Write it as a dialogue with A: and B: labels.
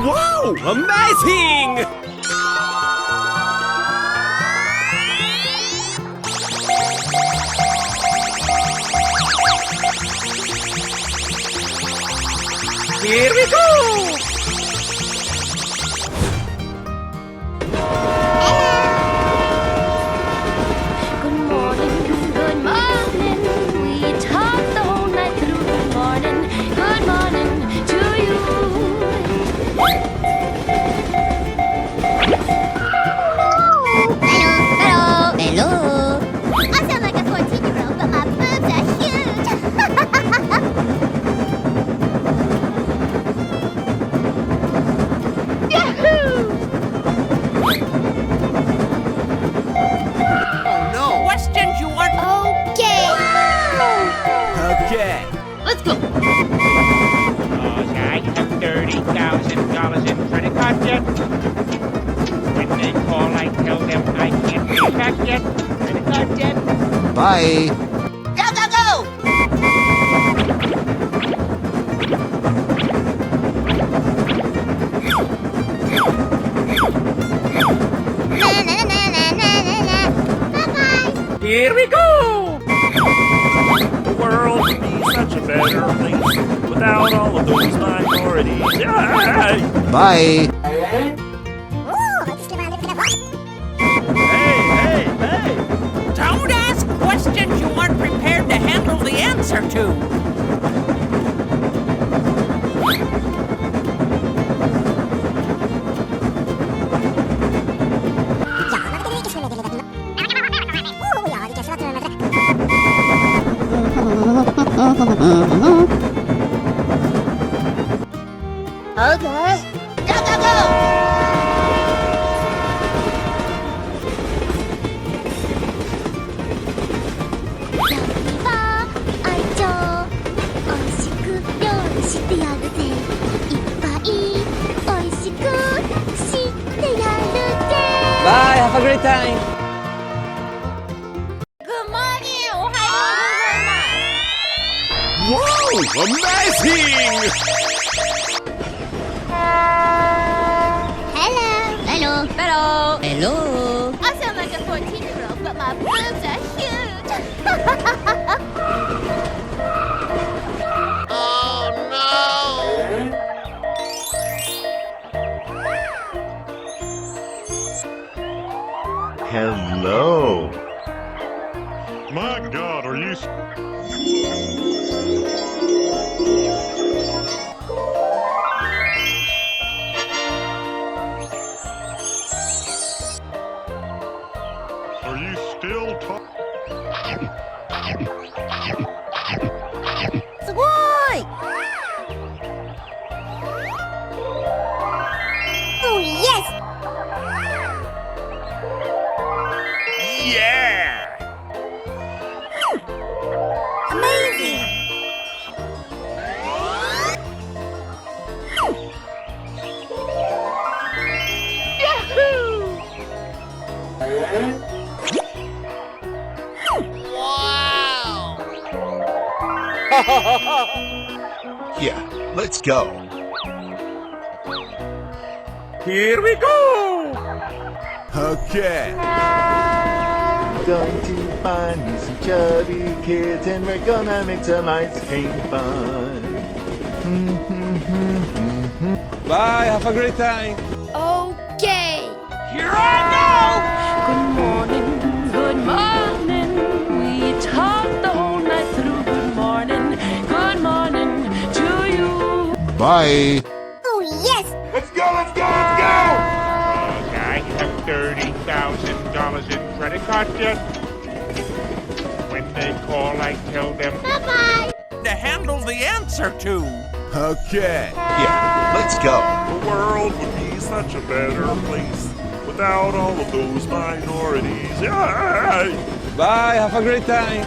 A: Wow! Amazing! Here we go!
B: Good morning, good morning. We talked the whole night through. Good morning to you.
C: Hello. I sound like a 14-year-old, but my boobs are huge. Yahoo!
A: Oh no!
D: Questions you want?
C: Okay.
A: Okay.
C: Let's go.
D: I have $30,000 in credit card debt. When they call, I tell them I can't pay back yet. Credit card debt.
E: Bye.
C: Go, go, go! Na, na, na, na, na, na, na. Bye-bye.
A: Here we go!
F: The world would be such a better place without all of those minorities.
E: Bye.
F: Hey!
D: Don't ask questions you aren't prepared to handle the answer to.
C: Okay. Go, go, go!
A: Bye, have a great time!
C: Good morning! Ohayo
A: Wow! Amazing!
C: Hello. Hello.
E: Hello.
C: I sound like a 14-year-old, but my boobs are huge.
F: Hello. My God, are you... Are you still talking?
C: Sugoi! Oh, yes!
F: Yeah!
C: Amazing!
E: Yeah, let's go.
A: Here we go!
E: Okay.
F: Going to find me some chubby kids and we're gonna make some ice cream fun.
A: Bye, have a great time!
C: Okay!
D: Here I
B: Good morning. We talked the whole night through. Good morning to you.
E: Bye.
C: Oh, yes!
F: Let's go!
D: go! I have $30,000 in credit card debt. When they call, I tell them
C: Bye-bye!
D: to handle the answer to.
E: Okay. Yeah, let's go.
F: The world would be such a better place without all of those minorities.
A: Bye, have a great time!